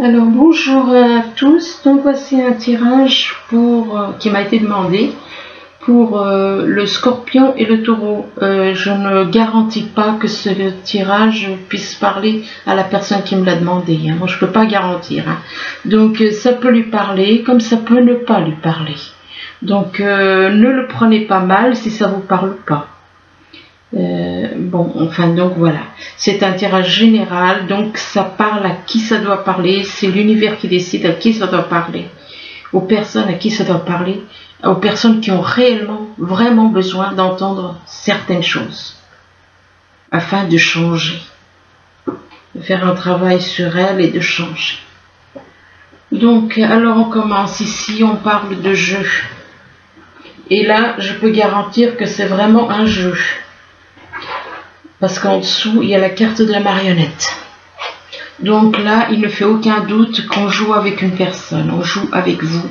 Alors bonjour à tous, donc voici un tirage qui m'a été demandé pour le Scorpion et le Taureau. Je ne garantis pas que ce tirage puisse parler à la personne qui me l'a demandé, hein. Moi je ne peux pas garantir, hein. Donc ça peut lui parler comme ça peut ne pas lui parler. Donc ne le prenez pas mal si ça vous parle pas. Donc voilà, c'est un tirage général, donc ça parle à qui ça doit parler, c'est l'univers qui décide à qui ça doit parler, aux personnes à qui ça doit parler, aux personnes qui ont réellement, vraiment besoin d'entendre certaines choses, afin de changer, de faire un travail sur elles et de changer. Donc, alors on commence ici, on parle de jeu, et là, je peux garantir que c'est vraiment un jeu. Parce qu'en dessous, il y a la carte de la marionnette. Donc là, il ne fait aucun doute qu'on joue avec une personne. On joue avec vous.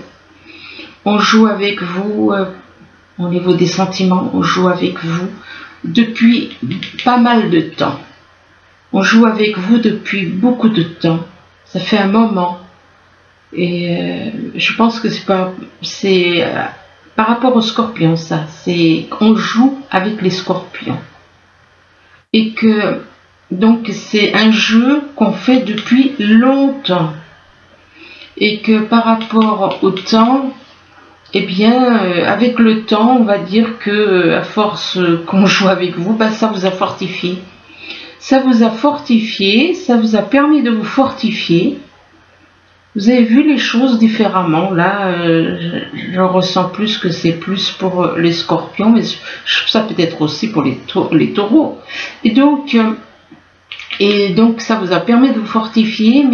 On joue avec vous au niveau des sentiments. On joue avec vous depuis pas mal de temps. On joue avec vous depuis beaucoup de temps. Ça fait un moment. Et je pense que c'est par rapport aux scorpions, ça. C'est qu'on joue avec les scorpions. Et que donc c'est un jeu qu'on fait depuis longtemps et que par rapport au temps, eh bien avec le temps on va dire que à force qu'on joue avec vous, ça vous a fortifié, ça vous a permis de vous fortifier. Vous avez vu les choses différemment. Là, je ressens plus que c'est plus pour les scorpions, mais ça peut être aussi pour les taureaux. Et donc, ça vous a permis de vous fortifier,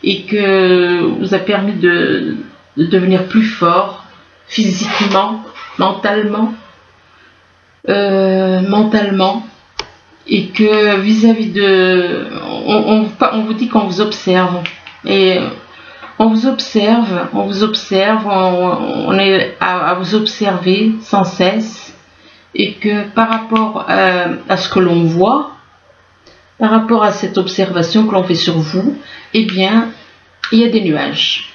et que vous a permis de devenir plus fort, physiquement, mentalement, et que vis-à-vis de... On vous dit qu'on vous observe. Et on vous observe, on est à vous observer sans cesse, et que par rapport à ce que l'on voit, par rapport à cette observation que l'on fait sur vous, eh bien, il y a des nuages.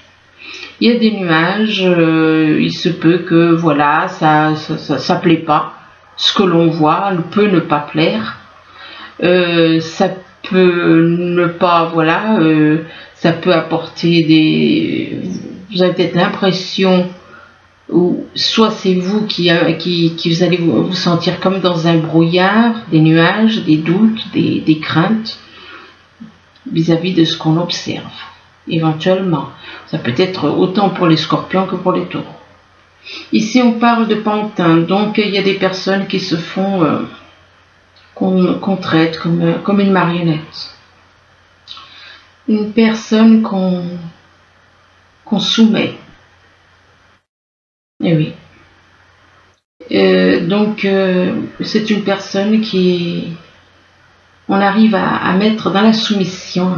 Il y a des nuages, il se peut que, voilà, ça plaît pas. Ce que l'on voit peut ne pas plaire. Ça peut ne pas, voilà... ça peut apporter vous avez peut-être l'impression, ou soit c'est vous qui vous allez vous sentir comme dans un brouillard, des nuages, des doutes, des craintes, vis-à-vis de ce qu'on observe, éventuellement. Ça peut être autant pour les scorpions que pour les taureaux. Ici on parle de pantin, donc il y a des personnes qui se font, qu'on traite comme une marionnette. Une personne qu'on soumet. Et oui. C'est une personne on arrive à mettre dans la soumission,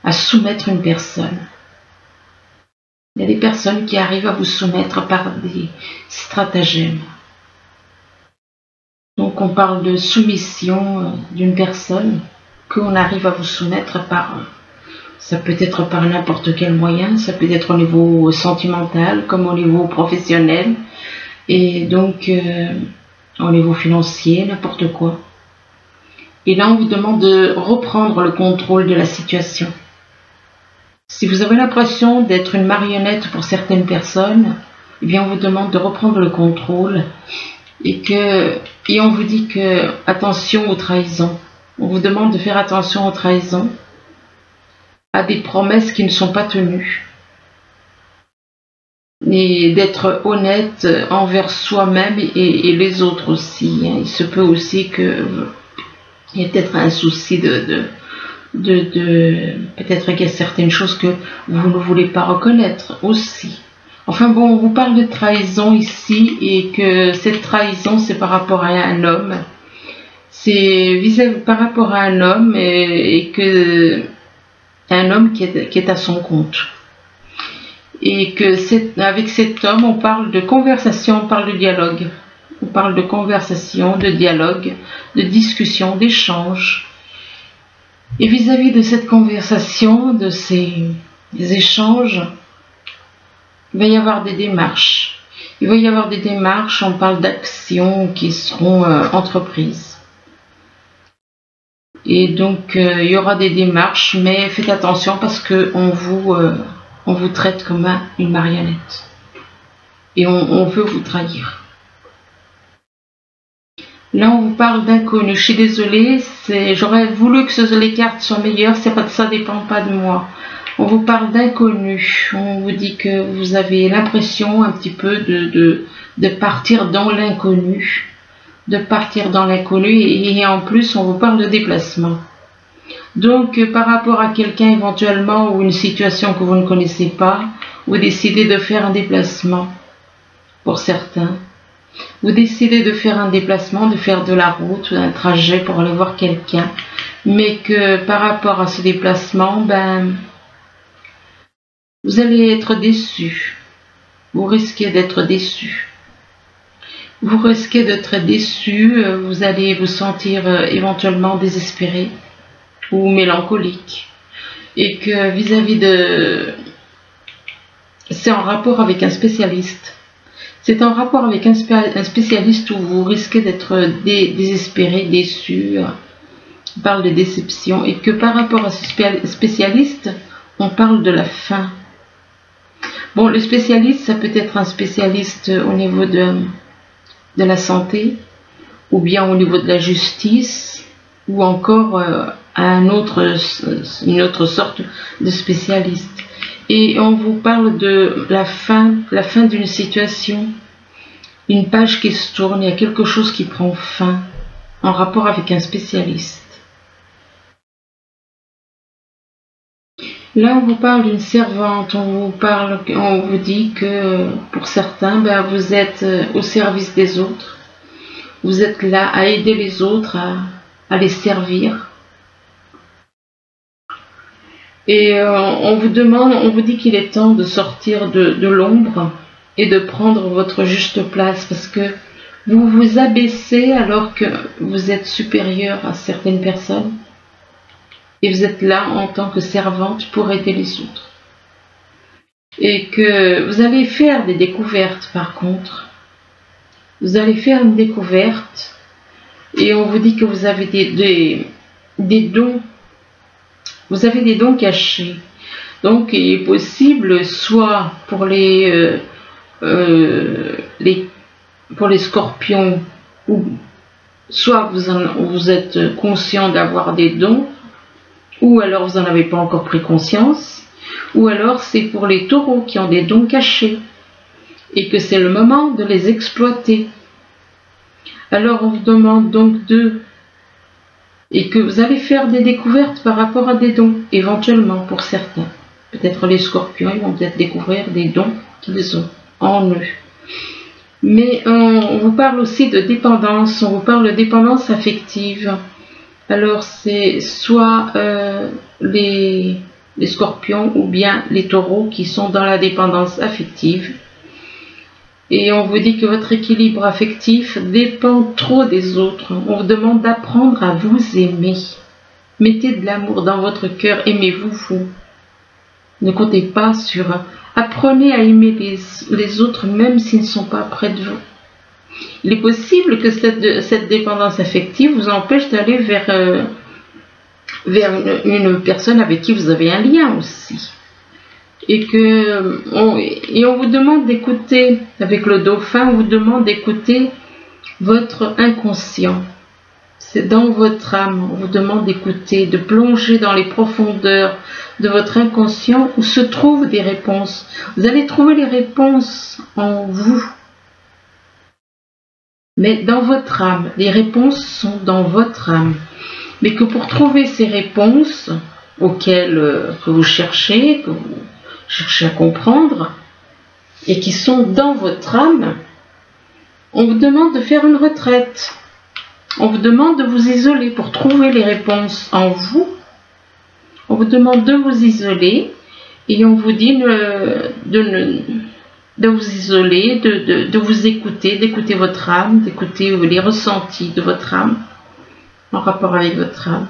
à soumettre une personne. Il y a des personnes qui arrivent à vous soumettre par des stratagèmes. Donc on parle de soumission d'une personne qu'on arrive à vous soumettre ça peut être par n'importe quel moyen, ça peut être au niveau sentimental comme au niveau professionnel, et donc au niveau financier, n'importe quoi. Et là on vous demande de reprendre le contrôle de la situation. Si vous avez l'impression d'être une marionnette pour certaines personnes, eh bien on vous demande de reprendre le contrôle, et on vous dit que attention aux trahisons. On vous demande de faire attention aux trahisons, à des promesses qui ne sont pas tenues, et d'être honnête envers soi-même et les autres aussi. Il se peut aussi qu'il y ait peut-être un souci peut-être qu'il y a certaines choses que vous ne voulez pas reconnaître aussi. Enfin bon, on vous parle de trahison ici, et que cette trahison c'est par rapport à un homme. C'est par rapport à un homme, et que un homme qui est à son compte, et que avec cet homme on parle de conversation, on parle de dialogue, on parle de conversation, de dialogue, de discussion, d'échange, Et vis-à-vis de cette conversation, de ces échanges, il va y avoir des démarches. Il va y avoir des démarches, on parle d'actions qui seront entreprises. Et donc, il y aura des démarches, mais faites attention parce qu'on vous traite comme une marionnette. Et on veut vous trahir. Là, on vous parle d'inconnu. Je suis désolée, j'aurais voulu que les cartes soient meilleures, ça dépend pas de moi. On vous parle d'inconnu. On vous dit que vous avez l'impression un petit peu de partir dans l'inconnu. De partir dans l'inconnu et en plus, on vous parle de déplacement. Donc, par rapport à quelqu'un éventuellement ou une situation que vous ne connaissez pas, vous décidez de faire un déplacement. Pour certains, vous décidez de faire un déplacement, de faire de la route, un trajet pour aller voir quelqu'un, mais que par rapport à ce déplacement, vous allez être déçu. Vous risquez d'être déçu. Vous risquez d'être déçu, vous allez vous sentir éventuellement désespéré ou mélancolique. Et que vis-à-vis de... C'est en rapport avec un spécialiste. C'est en rapport avec un spécialiste où vous risquez d'être désespéré, déçu. On parle de déception. Et que par rapport à ce spécialiste, on parle de la fin. Bon, le spécialiste, ça peut être un spécialiste au niveau de la santé, ou bien au niveau de la justice, ou encore une autre sorte de spécialiste. Et on vous parle de la fin d'une situation, une page qui se tourne, il y a quelque chose qui prend fin en rapport avec un spécialiste. Là, on vous parle d'une servante, on vous dit que pour certains, vous êtes au service des autres. Vous êtes là à aider les autres, à les servir. Et on vous dit qu'il est temps de sortir de l'ombre et de prendre votre juste place parce que vous vous abaissez alors que vous êtes supérieur à certaines personnes. Et vous êtes là en tant que servante pour aider les autres. Et que vous allez faire des découvertes par contre. Vous allez faire une découverte et on vous dit que vous avez des dons. Vous avez des dons cachés. Donc il est possible soit pour les scorpions, ou soit vous êtes conscient d'avoir des dons, ou alors vous n'en avez pas encore pris conscience, ou alors c'est pour les taureaux qui ont des dons cachés, et que c'est le moment de les exploiter. Alors on vous demande donc et que vous allez faire des découvertes par rapport à des dons, éventuellement pour certains. Peut-être les scorpions, ils vont peut-être découvrir des dons qu'ils ont en eux. Mais on vous parle aussi de dépendance, on vous parle de dépendance affective. Alors c'est soit les scorpions ou bien les taureaux qui sont dans la dépendance affective. Et on vous dit que votre équilibre affectif dépend trop des autres. On vous demande d'apprendre à vous aimer. Mettez de l'amour dans votre cœur, aimez-vous vous. Ne comptez pas sur... Apprenez à aimer les autres même s'ils ne sont pas près de vous. Il est possible que cette dépendance affective vous empêche d'aller vers une personne avec qui vous avez un lien aussi. Et on vous demande d'écouter, avec le dauphin, on vous demande d'écouter votre inconscient. C'est dans votre âme, on vous demande d'écouter, de plonger dans les profondeurs de votre inconscient où se trouvent des réponses. Vous allez trouver les réponses en vous. Mais dans votre âme, les réponses sont dans votre âme. Mais que pour trouver ces réponses auxquelles que vous cherchez à comprendre, et qui sont dans votre âme, on vous demande de faire une retraite. On vous demande de vous isoler pour trouver les réponses en vous. On vous demande de vous isoler et on vous dit de vous isoler, de vous écouter, d'écouter votre âme, d'écouter les ressentis de votre âme en rapport avec votre âme.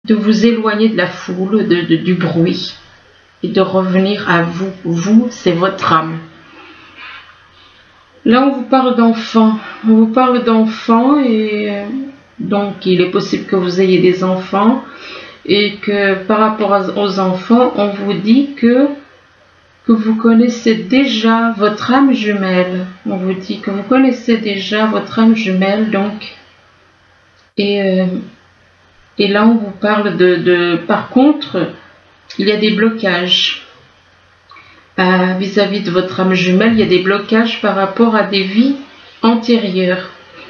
de vous éloigner de la foule, du bruit, et de revenir à vous. Vous, c'est votre âme. Là, on vous parle d'enfants. On vous parle d'enfants et donc il est possible que vous ayez des enfants et que par rapport aux enfants, on vous dit que vous connaissez déjà votre âme jumelle. On vous dit que vous connaissez déjà votre âme jumelle, donc. Et là, on vous parle par contre, il y a des blocages. Vis-à-vis de votre âme jumelle, il y a des blocages par rapport à des vies antérieures,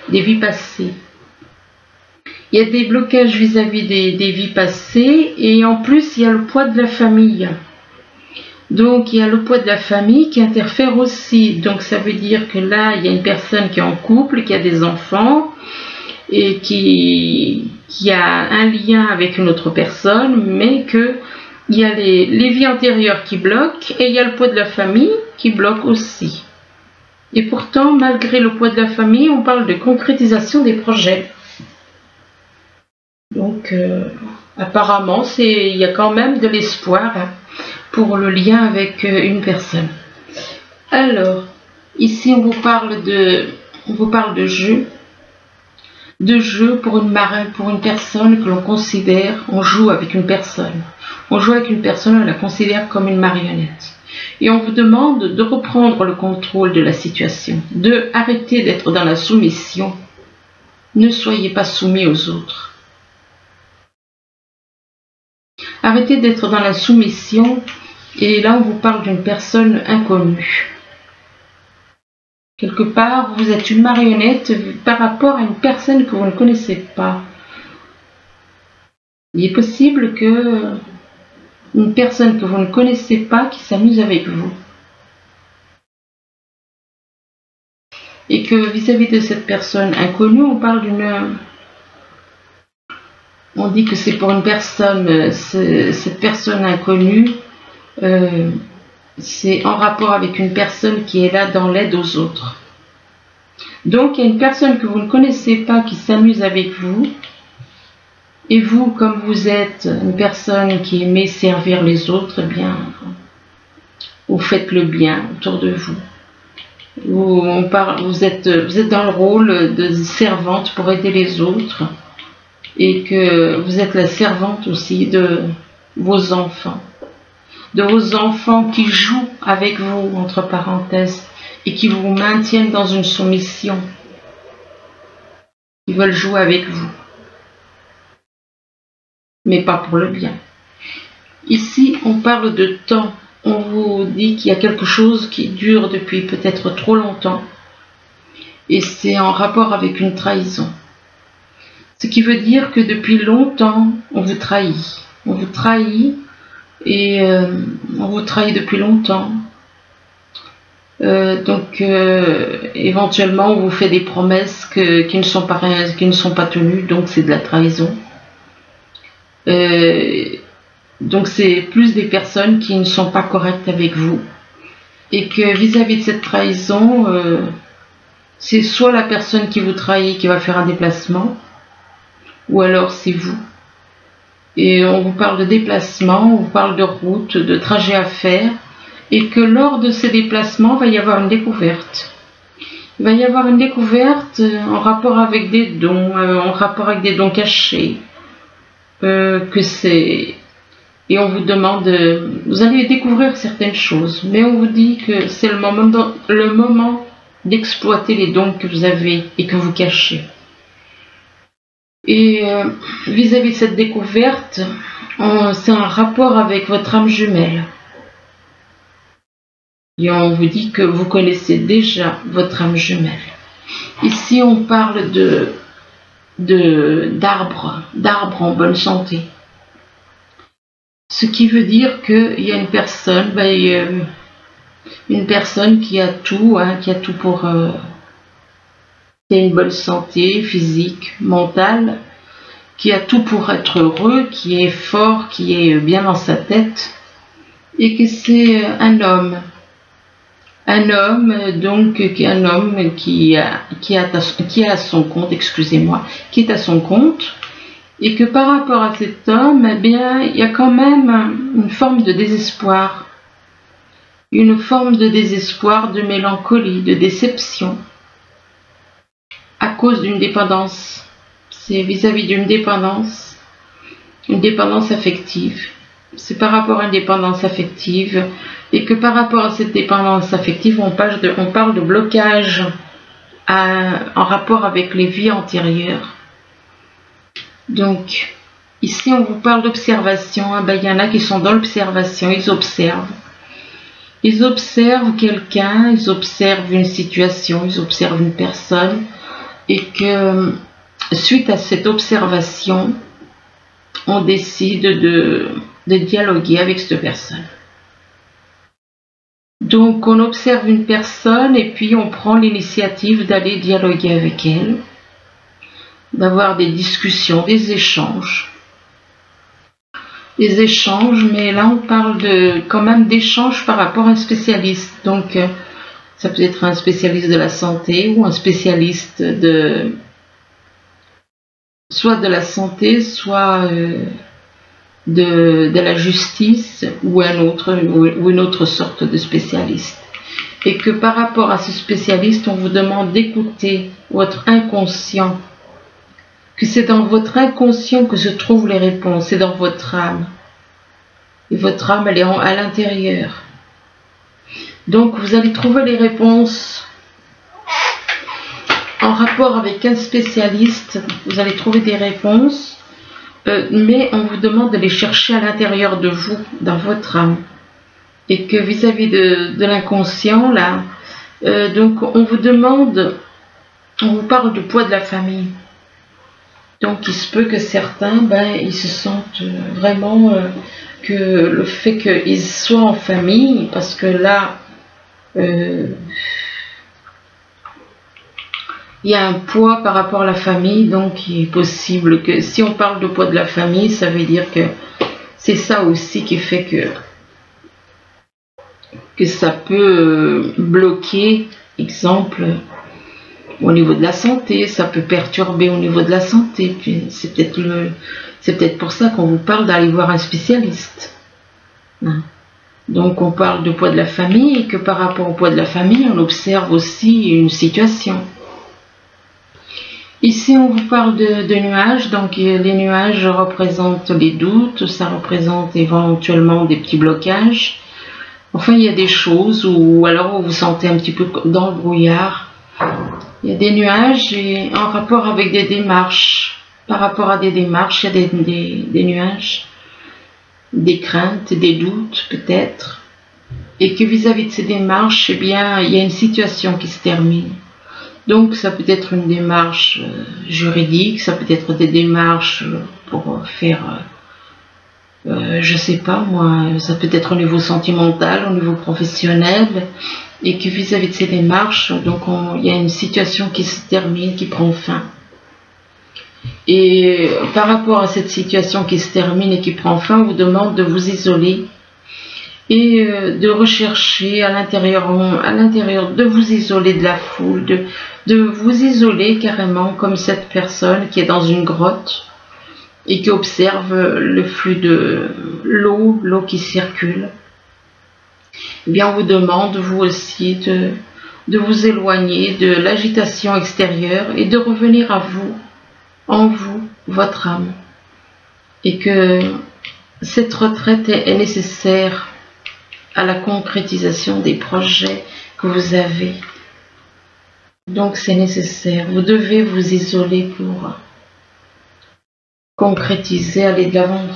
des vies passées. Il y a des blocages vis-à-vis des vies passées et en plus, il y a le poids de la famille. Donc, il y a le poids de la famille qui interfère aussi. Donc, ça veut dire que là, il y a une personne qui est en couple, qui a des enfants et qui a un lien avec une autre personne, mais que il y a les vies antérieures qui bloquent et il y a le poids de la famille qui bloque aussi. Et pourtant, malgré le poids de la famille, on parle de concrétisation des projets. Donc, apparemment, il y a quand même de l'espoir pour le lien avec une personne. Alors, ici, on vous parle de jeu. De jeu pour une personne que l'on considère, on joue avec une personne. On joue avec une personne, on la considère comme une marionnette. Et on vous demande de reprendre le contrôle de la situation, de arrêter d'être dans la soumission. Ne soyez pas soumis aux autres. Arrêtez d'être dans la soumission. Et là, on vous parle d'une personne inconnue. Quelque part, vous êtes une marionnette par rapport à une personne que vous ne connaissez pas. Il est possible que une personne que vous ne connaissez pas qui s'amuse avec vous. Et que vis-à-vis de cette personne inconnue, on parle on dit que c'est pour une personne, cette personne inconnue, c'est en rapport avec une personne qui est là dans l'aide aux autres. Donc, il y a une personne que vous ne connaissez pas qui s'amuse avec vous. Et vous, comme vous êtes une personne qui aimait servir les autres, eh bien, vous faites le bien autour de vous. Vous êtes dans le rôle de servante pour aider les autres. Et que vous êtes la servante aussi de vos enfants. De vos enfants qui jouent avec vous, entre parenthèses, et qui vous maintiennent dans une soumission. Ils veulent jouer avec vous. Mais pas pour le bien. Ici, on parle de temps. On vous dit qu'il y a quelque chose qui dure depuis peut-être trop longtemps. Et c'est en rapport avec une trahison. Ce qui veut dire que depuis longtemps, on vous trahit. On vous trahit. Et on vous trahit depuis longtemps. Donc éventuellement on vous fait des promesses qui ne sont pas tenues, donc c'est de la trahison. Donc c'est plus des personnes qui ne sont pas correctes avec vous. Et que vis-à-vis de cette trahison, c'est soit la personne qui vous trahit qui va faire un déplacement, ou alors c'est vous. Et on vous parle de déplacement, on vous parle de route, de trajet à faire, et que lors de ces déplacements, il va y avoir une découverte. Il va y avoir une découverte en rapport avec des dons, en rapport avec des dons cachés, et on vous demande, vous allez découvrir certaines choses, mais on vous dit que c'est le moment d'exploiter les dons que vous avez et que vous cachez. Et vis-à-vis de cette découverte, c'est un rapport avec votre âme jumelle. Et on vous dit que vous connaissez déjà votre âme jumelle. Ici, on parle d'arbres en bonne santé. Ce qui veut dire qu'il y a une personne qui a tout, qui a tout pour... qui a une bonne santé physique, mentale, qui a tout pour être heureux, qui est fort, qui est bien dans sa tête, et que c'est un homme. Un homme, donc, un homme qui est à son compte, excusez-moi, qui est à son compte, Et que par rapport à cet homme, eh bien, il y a quand même une forme de désespoir. Une forme de désespoir, de mélancolie, de déception. À cause d'une dépendance. C'est vis-à-vis d'une dépendance. Une dépendance affective. C'est par rapport à une dépendance affective. Et que par rapport à cette dépendance affective, on parle de blocage en rapport avec les vies antérieures. Donc, ici on vous parle d'observation. Il y en a qui sont dans l'observation, ils observent. Ils observent quelqu'un, ils observent une situation, ils observent une personne. Et que, suite à cette observation, on décide de dialoguer avec cette personne. Donc on observe une personne et puis on prend l'initiative d'aller dialoguer avec elle, d'avoir des discussions, des échanges. Des échanges, mais là on parle quand même d'échanges par rapport à un spécialiste. Donc ça peut être un spécialiste de la santé ou un spécialiste soit de la santé, soit de la justice ou une autre sorte de spécialiste. Et que par rapport à ce spécialiste, on vous demande d'écouter votre inconscient. Que c'est dans votre inconscient que se trouvent les réponses, c'est dans votre âme. Et votre âme, elle est à l'intérieur. Donc vous allez trouver les réponses en rapport avec un spécialiste. Vous allez trouver des réponses. Mais on vous demande de les chercher à l'intérieur de vous, dans votre âme. Et que vis-à-vis de l'inconscient, là, donc on vous parle du poids de la famille. Donc il se peut que certains, ils se sentent vraiment que le fait qu'ils soient en famille, parce que là, il y a un poids par rapport à la famille, donc il est possible que si on parle de poids de la famille, ça veut dire que c'est ça aussi qui fait que ça peut bloquer, exemple, au niveau de la santé, ça peut perturber au niveau de la santé. Puis c'est peut-être pour ça qu'on vous parle d'aller voir un spécialiste. Donc on parle de poids de la famille et que par rapport au poids de la famille, on observe aussi une situation. Ici, on vous parle de nuages, donc les nuages représentent les doutes, ça représente éventuellement des petits blocages. Enfin, il y a des choses où alors vous vous sentez un petit peu dans le brouillard. Il y a des nuages et en rapport avec des démarches. Par rapport à des démarches, il y a des nuages, des craintes, des doutes peut-être. Et que vis-à-vis de ces démarches, eh bien, il y a une situation qui se termine. Donc ça peut être une démarche juridique, ça peut être des démarches pour faire, je sais pas moi, ça peut être au niveau sentimental, au niveau professionnel, et que vis-à-vis de ces démarches, donc il y a une situation qui se termine, qui prend fin. Et par rapport à cette situation qui se termine et qui prend fin, on vous demande de vous isoler et de rechercher à l'intérieur, de vous isoler de la foule, de vous isoler carrément comme cette personne qui est dans une grotte et qui observe le flux de l'eau qui circule. Eh bien, on vous demande, vous aussi, de vous éloigner de l'agitation extérieure et de revenir à vous, en vous, votre âme. Et que cette retraite est nécessaire à la concrétisation des projets que vous avez. Donc c'est nécessaire. Vous devez vous isoler pour concrétiser, aller de l'avant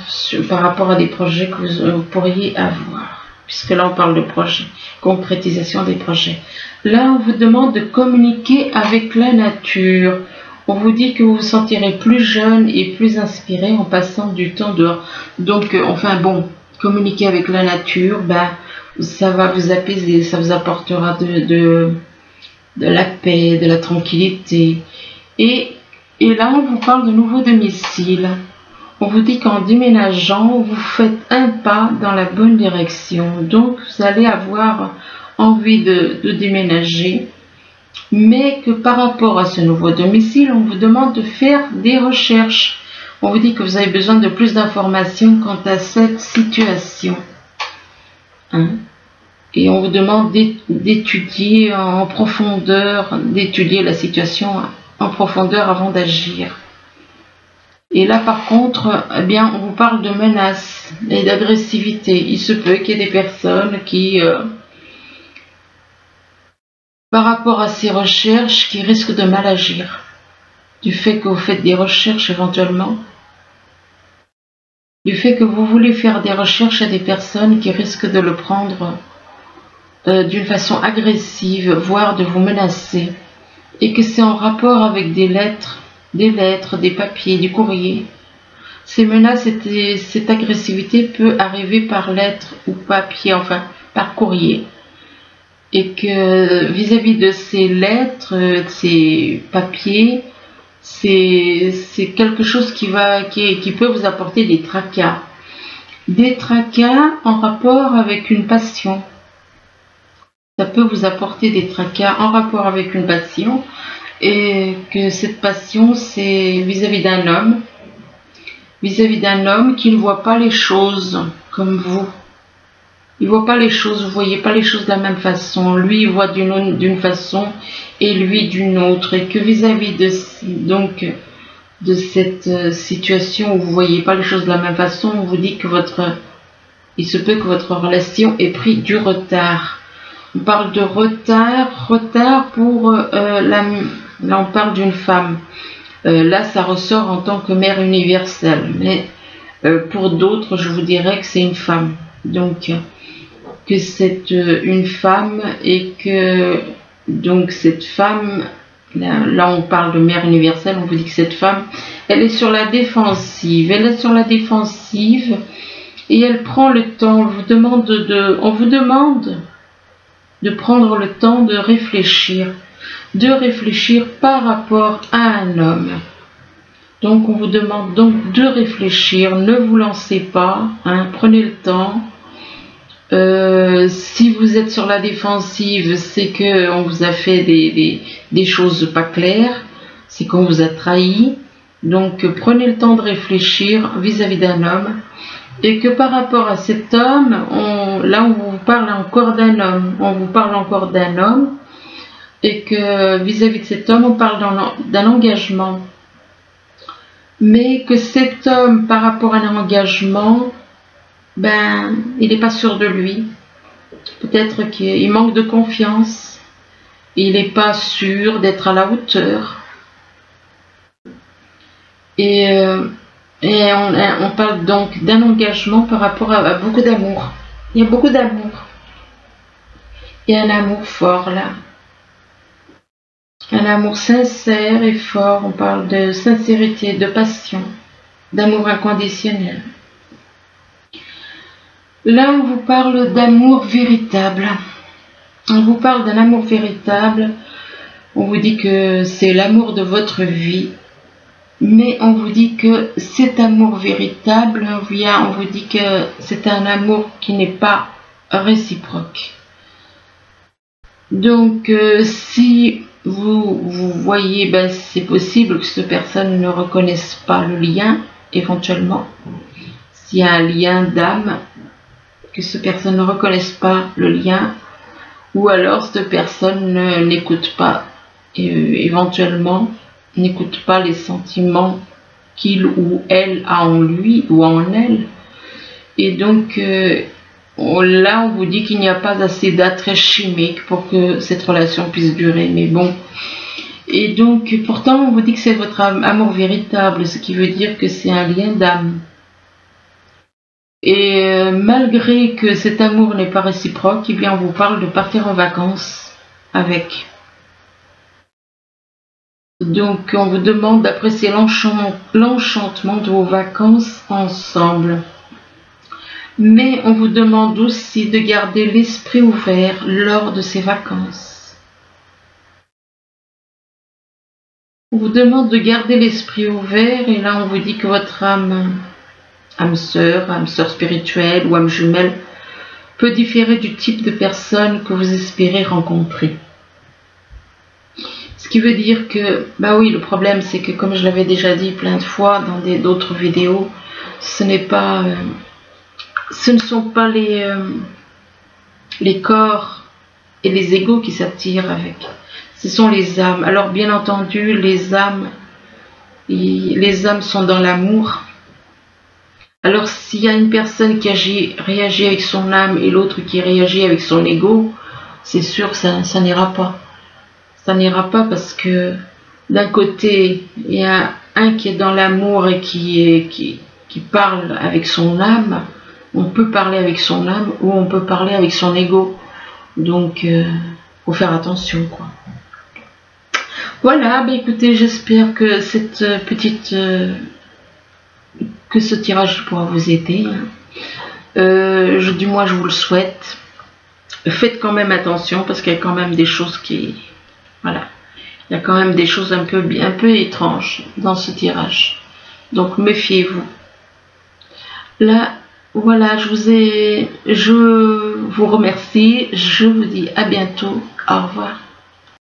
par rapport à des projets que vous pourriez avoir. Puisque là on parle de projets, concrétisation des projets. Là on vous demande de communiquer avec la nature. On vous dit que vous vous sentirez plus jeune et plus inspiré en passant du temps dehors. Donc communiquer avec la nature, ça va vous apaiser, ça vous apportera de la paix, de la tranquillité. Et là, on vous parle de nouveau domicile. On vous dit qu'en déménageant, vous faites un pas dans la bonne direction. Donc, vous allez avoir envie de déménager. Mais que par rapport à ce nouveau domicile, on vous demande de faire des recherches. On vous dit que vous avez besoin de plus d'informations quant à cette situation. Et on vous demande d'étudier en profondeur, d'étudier la situation en profondeur avant d'agir. Et là, par contre, eh bien, on vous parle de menaces et d'agressivité. Il se peut qu'il y ait des personnes qui, par rapport à ces recherches, qui risquent de mal agir. Du fait que vous faites des recherches éventuellement, du fait que vous voulez faire des recherches à des personnes qui risquent de le prendre d'une façon agressive, voire de vous menacer, et que c'est en rapport avec des lettres, des papiers, du courrier. Ces menaces et cette agressivité peut arriver par lettre ou papier, enfin par courrier. Et que vis-à-vis de ces lettres, de ces papiers, c'est quelque chose qui peut vous apporter des tracas. Des tracas en rapport avec une passion. Ça peut vous apporter des tracas en rapport avec une passion, et que cette passion, c'est vis-à-vis d'un homme qui ne voit pas les choses comme vous. Il ne voit pas les choses, vous ne voyez pas les choses de la même façon. Lui, il voit d'une façon et lui d'une autre. Et que vis-à-vis de cette situation où vous ne voyez pas les choses de la même façon, on vous dit que il se peut que votre relation ait pris du retard. On parle de retard pour là on parle d'une femme. Là, ça ressort en tant que mère universelle, mais pour d'autres, je vous dirais que c'est une femme. Donc, que c'est une femme et que donc cette femme, là on parle de mère universelle, on vous dit que cette femme, elle est sur la défensive. Elle est sur la défensive et elle prend le temps. On vous demande de prendre le temps de réfléchir par rapport à un homme. Donc on vous demande donc de réfléchir, ne vous lancez pas, prenez le temps. Si vous êtes sur la défensive, c'est que on vous a fait des choses pas claires, c'est qu'on vous a trahi. Donc prenez le temps de réfléchir vis-à-vis d'un homme. Et que par rapport à cet homme, là on vous parle encore d'un homme, et que vis-à-vis de cet homme, on parle d'un engagement. Mais que cet homme, par rapport à un engagement, il n'est pas sûr de lui. Peut-être qu'il manque de confiance, il n'est pas sûr d'être à la hauteur. Et on parle donc d'un engagement par rapport à beaucoup d'amour. Il y a beaucoup d'amour. Il y a un amour fort là. Un amour sincère et fort. On parle de sincérité, de passion, d'amour inconditionnel. Là, on vous parle d'amour véritable. On vous parle d'un amour véritable. On vous dit que c'est l'amour de votre vie. Mais on vous dit que cet amour véritable, on vous dit que c'est un amour qui n'est pas réciproque. Donc, si vous voyez, c'est possible que cette personne ne reconnaisse pas le lien, éventuellement. S'il y a un lien d'âme, que cette personne ne reconnaisse pas le lien, ou alors cette personne n'écoute pas, éventuellement, n'écoute pas les sentiments qu'il ou elle a en lui ou en elle. Et donc, là, on vous dit qu'il n'y a pas assez d'attrait chimique pour que cette relation puisse durer. Mais bon. Et donc, pourtant, on vous dit que c'est votre amour véritable, ce qui veut dire que c'est un lien d'âme. Et malgré que cet amour n'est pas réciproque, eh bien, on vous parle de partir en vacances avec. Donc, on vous demande d'apprécier l'enchantement de vos vacances ensemble. Mais on vous demande aussi de garder l'esprit ouvert lors de ces vacances. On vous demande de garder l'esprit ouvert et là, on vous dit que votre âme sœur spirituelle ou âme jumelle peut différer du type de personne que vous espérez rencontrer. Ce qui veut dire que, bah oui, le problème c'est que comme je l'avais déjà dit plein de fois dans d'autres vidéos, ce n'est pas, ce ne sont pas les corps et les égos qui s'attirent avec, ce sont les âmes. Alors bien entendu, les âmes sont dans l'amour. Alors s'il y a une personne qui réagit avec son âme et l'autre qui réagit avec son ego, c'est sûr que ça n'ira pas. Ça n'ira pas parce que d'un côté, il y a un qui est dans l'amour et qui parle avec son âme. On peut parler avec son âme ou on peut parler avec son ego. Donc, faut faire attention, quoi. Voilà, bah écoutez, j'espère que cette que ce tirage pourra vous aider. Du moins, je vous le souhaite. Faites quand même attention parce qu'il y a quand même des choses qui... Voilà. Il y a quand même des choses un peu étranges dans ce tirage. Donc, méfiez-vous. Là, voilà, je vous remercie. Je vous dis à bientôt. Au revoir.